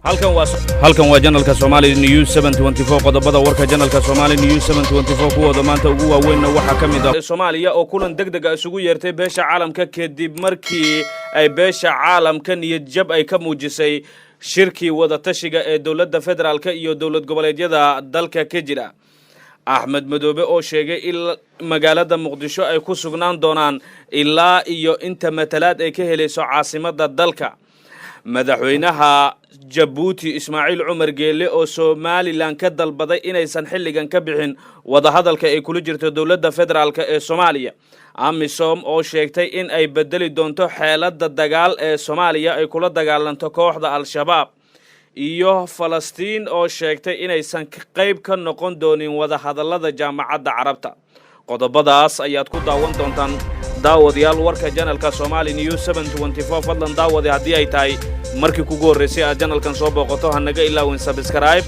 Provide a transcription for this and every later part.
halkan waa janalka Somali News 724 qodobada warka janalka Somali News 724 kuwada maanta ugu waaweyn waxa kamid ah Soomaaliya oo kulan degdeg ah isugu yeertay beesha caalamka kadib markii ay beesha caalamka niyad jab ay ka muujisay shirkii wada tashiga ee dawladda federaalka iyo dawlad goboleedyada dalka ka jira Ahmed Madoobe oo sheegay in magaalada Muqdisho ay ku sugnaan doonaan ilaa iyo inta matalaad ay ka helayso caasimadda dalka madaxweynaha Jabuuti Ismaaciil Cumar Geelle oo Somaliland ka dalbaday inaysan xilligan ka bixin wada hadalka ay kula jirto dawladda federaalka ee Soomaaliya AMISOM oo sheegtay in ay bedeli doonto xeelada dagaal ee Soomaaliya ay kula dagaalanto kooxda Al-Shabaab iyo Falastiin oo sheegtay inaysan qayb ka noqon doonin wada hadallada jaamacadda Carabta qodobadaas ayaad ku daawan doontaan daawadayaal warka janalka Somali News 724 fadlan daawada hadii ay tahay markii kugu horeysay aad janalkan soo booqato hanaga ilaawin subscribe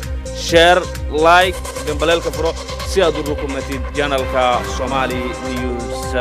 share like gambalelka furo si aad u rukumatid janalka Somali News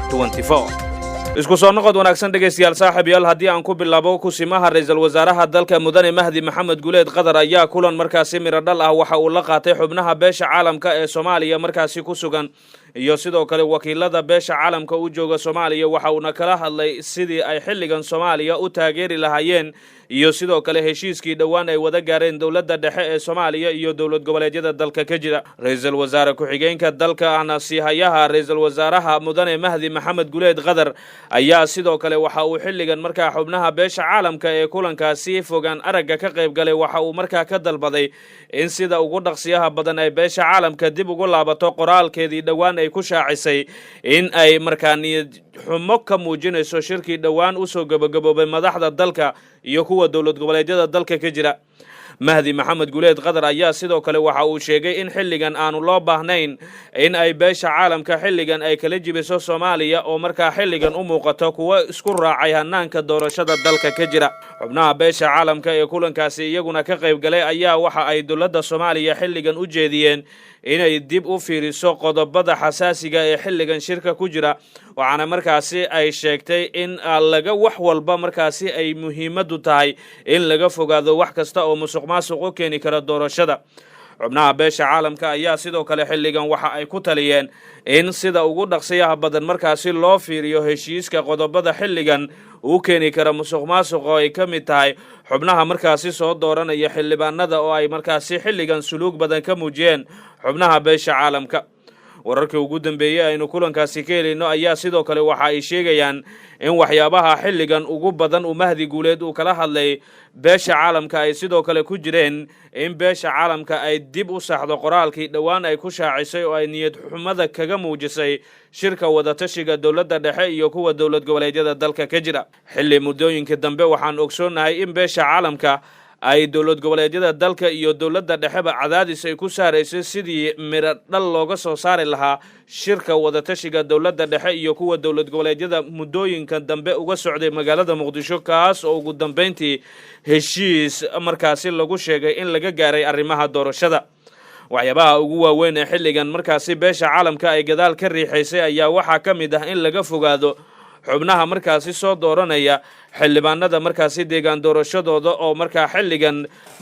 724 isku soo noqod wanaagsan dhageystayaal saaxiibayaal hadii aan ku bilaabo kusimaha ra'iisul wasaaraha dalka Mudane Mahdi Maxamed Guleed Qadar ayaa kulan markaasi miro dhal ah waxa uu la qaatay xubnaha beesha caalamka ee Soomaaliya markaasi ku sugan iyo sidoo kale wakiilada beesha caalamka u jooga Soomaaliya waxa uu kala hadlay sidii ay xilligan Soomaaliya u taageeri lahaayeen iyo sidoo kale heshiiskii dhawaan ay wada gaareen dawladda dhexe ee Soomaaliya iyo dawlad goboleedyada dalka ka jira ra'iisul wasaare ku xigeenka dalka ahna siihayaha ra'iisul wasaaraha Mudane Mahdi Maxamed Guleed Qadar ayaa sidoo kale waxa uu xilligan markaa xubnaha beesha caalamka ee kulankaasi fogaan aragga ka qayb galay waxa uu markaa ka dalbaday in sida ugu dhaqsiyaha badan ay beesha caalamka dib ugu laabato qoraalkeedii dhawaan ay ku shaacisay in ay markaa niyad xumo ka muujinayso shirkii dhawaan u soo gabagaboobay madaxda dalka iyo kuwa dawlad goboleedyada dalka ka jira Mahdi Maxamed Guleed Qadar ayaa sidoo kale waxa uu sheegay in xilligan aanu loo baahnayn in ay beesha caalamka xilligan ay kala jibiso Soomaaliya oo markaa xilligan u muuqato kuwa isku raacay hanaanka doorashada dalka ka jira xubnaha beesha caalamka ee kulankaasi iyaguna ka qayb galay ayaa waxa ay dawladda Soomaaliya xilligan u jeediyeen inay dib u fiiriso qodobada xasaasiga ee xilligan shirka ku jira waxaana markaasi ay sheegtay in laga wax walba markaasi ay muhiimadu tahay in laga fogaado wax kasta oo musuqmaasuq u keeni kara doorashada xubnaha beesha caalamka ayaa sidoo kale xilligan waxa ay ku taliyeen in sida ugu dhaqsiyaha badan markaasi loo fiiriyo heshiiska qodobada xilligan uu keeni kara musuqmaasuq oo ay ka mid tahay xubnaha markaasi soo dooranaya xildhibaanada oo ay markaasi xilligan suluug badan ka muujiyeen xubnaha beesha caalamka wararkii ugu dambeeyay aynu kulankaasi ka helayno ayaa sidoo kale waxa ay sheegayaan in waxyaabaha xilligan ugu badan uu Mahdi Guleed uu kala hadlay beesha caalamka ay sidoo kale ku jireen in beesha caalamka ay dib u saxdo qoraalkii dhawaan ay ku shaacisay oo ay niyad xumada kaga muujisay shirka wada tashiga dawladda dhexe iyo kuwa dawlad goboleedyada dalka ka jira xilli muddooyinka dambe waxaan ogsoonahay in beesha caalamka ay dawlad goboleedyada dalka iyo dawladda dhexeba cadaadis ay ku saaraysay sidii miro dhal looga soo saari lahaa shirka wada tashiga dawladda dhexe iyo kuwa dawlad goboleedyada muddooyinka dambe uga socday magaalada Muqdisho kaas oo ugu dambeyntii heshiis markaasi lagu sheegay in laga gaaray arrimaha doorashada waxyaabaha ugu waaweyn ee xilligan markaasi beesha caalamka ay gadaal ka riixaysay ayaa waxa ka mid ah in laga fogaado xubnaha markaasi soo dooranaya xildhibaanada markaasi deegaan doorashadooda oo markaa xilligan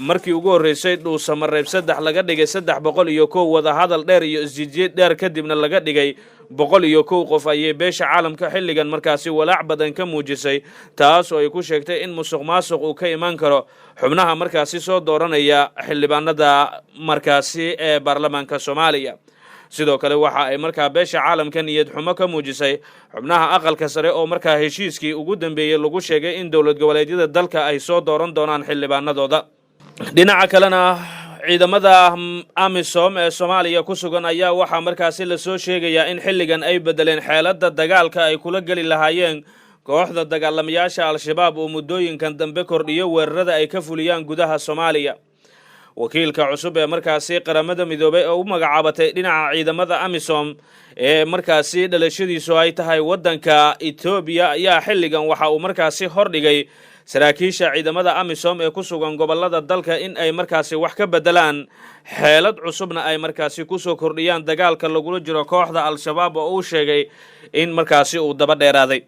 markii ugu horeysay dhuusamareeb 3 laga dhigay 301 wada hadal dheer iyo isjiid dheer kadibna laga dhigay 101 qof ayay beesha caalamka xilligan markaasi walaac badan ka muujisay taas oo ay ku sheegtay in musuqmaasuq uu ka iman karo xubnaha markaasi soo dooranaya xildhibaanada markaasi ee baarlamaanka Soomaaliya sidoo kale waxa ay markaa beesha caalamka niyad xumo ka muujisay xubnaha aqalka sare oo markaa heshiiskii ugu dambeeyay lagu sheegay in dawlad goboleedyada dalka ay soo dooran doonaan xildhibaanadooda dhinaca kalena ciidamada AMISOM ee Soomaaliya ku sugan ayaa waxa markaasi la soo sheegaya in xilligan ay bedeleen xeelada dagaalka ay kula gali lahaayeen kooxda dagaalamayaasha Al-Shabaab oo muddooyinkan dambe kordhiyo weerarada ay ka fuliyaan gudaha Soomaaliya wakiilka cusub ee markaasi qaramada midoobay oo u magacaabatay dhinaca ciidamada AMISOM ee markaasi dhalashadiisu ay tahay wadanka Ethiopia ayaa xilligan waxa uu markaasi hordhigay saraakiisha ciidamada AMISOM ee ku sugan gobolada dalka in ay markaasi wax ka bedelaan xeelad cusubna ay markaasi ku soo kordhiyaan dagaalka lagula jiro kooxda Al-Shabaab oo uu sheegay in markaasi uu daba dheeraaday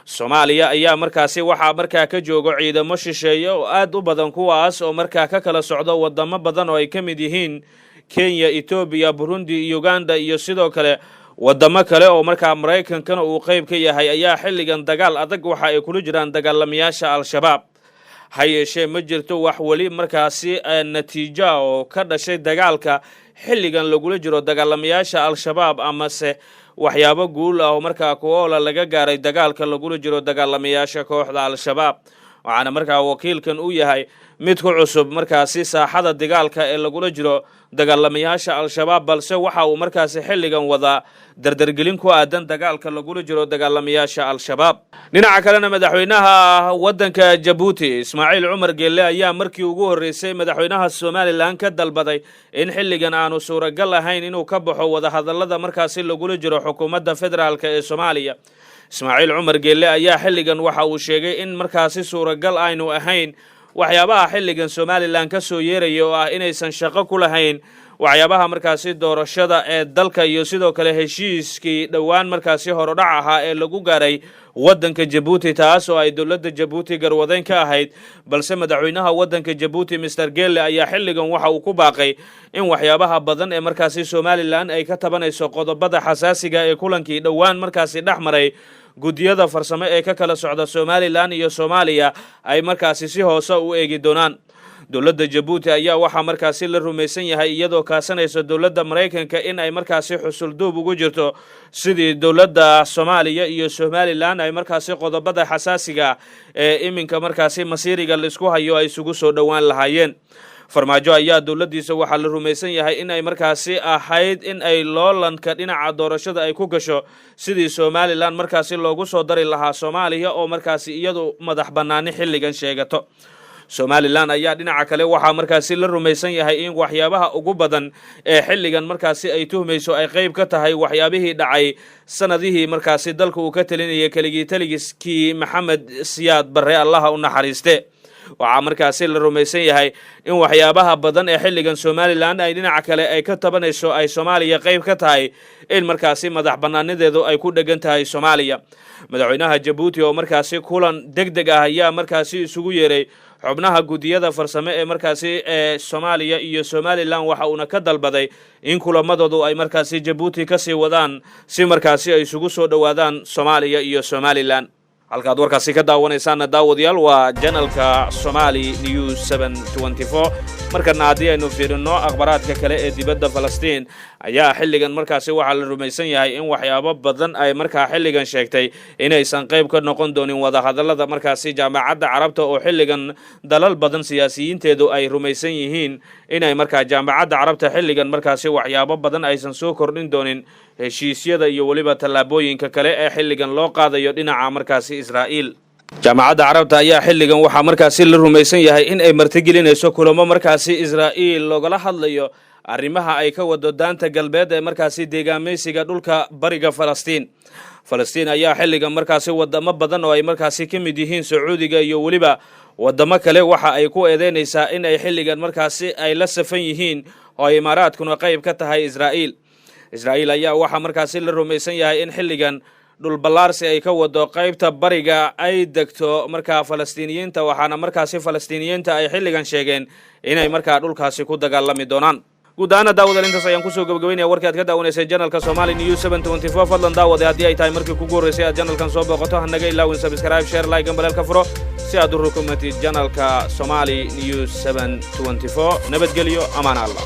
Soomaaliya ayaa markaasi waxaa markaa ka jooga ciidamo shisheeye oo aad u badan kuwaas oo markaa ka kala socda wadamo badan oo ay ka mid yihiin Kenya, Ethiopia, Burundi, Uganda iyo sidoo kale wadamo kale oo markaa Mareykankana uu qayb ka yahay ayaa xilligan dagaal adag waxa ay kula jiraan dagaalamayaasha Al-Shabaab. Ha yeeshee ma jirto wax wali markaasi natiijo oo ka dhashay dagaalka xilligan lagula jiro dagaalamayaasha Al-Shabaab amase waxyaabo guul ah oo markaa kuwoola laga gaaray dagaalka lagula jiro dagaalamayaasha kooxda Al-Shabaab. waxaana markaa wakiilkan uu yahay mid ku cusub markaasi saaxada dagaalka ee lagula jiro dagaalamayaasha Al-Shabaab, balse waxa uu markaasi xilligan wada dardargelin ku aadan dagaalka lagula jiro dagaalamayaasha Al-Shabaab. dhinaca kalena madaxweynaha wadanka Djibouti Ismaaciil Cumar Geelle ayaa markii ugu horeysay madaxweynaha Somaliland ka dalbaday in xilligan aanu suuragal ahayn inuu ka baxo wada hadallada markaasi lagula jiro xukuumadda federaalka ee Soomaaliya. Ismaaciil Cumar Geelle ayaa xilligan waxa uu sheegay in markaasi suuragal aynu ahayn waxyaabaha xilligan Somaliland ka soo yeeray oo ah inaysan shaqo ku lahayn waxyaabaha markaasi doorashada ee dalka iyo sidoo kale heshiiskii dhawaan markaasi horodhac ahaa ee lagu gaaray wadanka Djibouti, taas oo ay dawladda Djibouti garwadeyn ka ahayd, balse madaxweynaha wadanka Djibouti Mr Geelle ayaa xilligan waxa uu ku baaqay in waxyaabaha badan ee markaasi Somaliland ay ka tabanayso qodobada xasaasiga ee kulankii dhawaan markaasi dhaxmaray gudiyada farsamo ee ka kala socda Somaliland iyo Soomaaliya ay markaasi si hoose u eegi doonaan. dawladda Djibouti ayaa waxa markaasi la rumaysan yahay iyadoo kaasanayso dawladda Mareykanka in ay markaasi xusul duub ugu jirto sidii dawladda Soomaaliya iyo Somaliland ay markaasi qodobada xasaasiga ee iminka markaasi masiiriga la isku hayo ay isugu soo dhawaan lahaayeen. Farmaajo ayaa dawladdiisa waxa la rumaysan yahay in ay markaasi ahayd in ay loolanka dhinaca doorashada ay ku gasho sidii Somaliland markaasi loogu soo dari lahaa Soomaaliya oo markaasi iyadu madax banaani xilligan sheegato. Somaliland ayaa dhinaca kale waxa markaasi la rumaysan yahay in waxyaabaha ugu badan ee xilligan markaasi ay tuhmayso ay qayb ka tahay waxyaabihii dhacay sanadihii markaasi dalka uu ka talinayay kaligiiskii Maxamed Siyaad Barre Allah u naxariiste. waxaa markaasi la rumaysan yahay in waxyaabaha badan ee xilligan Somaliland ay dhinaca kale ay ka tabanayso ay Soomaaliya qayb ka tahay in markaasi madax banaanideedu ay ku dhagan tahay Soomaaliya. madaxweynaha Djibouti oo markaasi kulan degdeg ah ayaa markaasi isugu yeeray xubnaha gudiyada farsamo ee markaasi Soomaaliya iyo Somaliland, waxa uu ka dalbaday in kulamadoodu ay markaasi Djibouti ka sii wadaan si markaasi ay isugu soo dhawaadaan Soomaaliya iyo Somaliland. halkaad warkaasi ka daawanaysaan daawadayaal waa channelka Somali News 724. markana haddii aynu fiirino akhbaraadka kale ee dibadda Falastiin ayaa xilligan markaasi waxa la rumaysan yahay in waxyaabo badan ay markaa xilligan sheegtay inaysan qayb ka noqon doonin wada hadallada markaasi jaamacadda Carabta oo xilligan dalal badan siyaasiyiinteedu ay rumaysan yihiin inay markaa jaamacadda Carabta xilligan markaasi waxyaabo badan aysan soo kordhin doonin heshiisyada iyo waliba tallaabooyinka kale ee xilligan loo qaadayo dhinaca markaasi Israa'iil. jaamacadda Carabta ayaa xilligan waxa markaasi la rumaysan yahay in ay martigelinayso kulamo markaasi Israa'iil looga hadlayo arrimaha ay ka wado daanta galbeed ee markaasi deegaameysiga dhulka bariga Falastiin. Falastiin ayaa xilligan markaasi wadamo badan oo ay markaasi ka mid yihiin Sacuudiga iyo waliba wadamo kale waxa ay ku eedeynaysaa in ay xilligan markaasi ay la safan yihiin oo ay Imaaraadkuna qayb ka tahay Israa'iil. Israa'iil ayaa waxa markaasi la rumaysan yahay in xilligan dhul ballaarsi ay ka wado qaybta bariga ay degto markaa Falastiiniyiinta, waxaana markaasi Falastiiniyiinta ay xilligan sheegeen inay markaa dhulkaasi ku dagaalami doonaan. guud ahaan daawadayaal intaas ayaan kusoo gabagabeynaya warkii aad ka daawanaysay channelka Somali News 724. fadlan daawada haddii ay tahay markii kugu horeysay aad channelkan soo booqato hanaga ilaawin subscribe, share, like gambalelka furo si aad u rukumatid channelka Somali News 724. nabadgelyo, amaan Allah.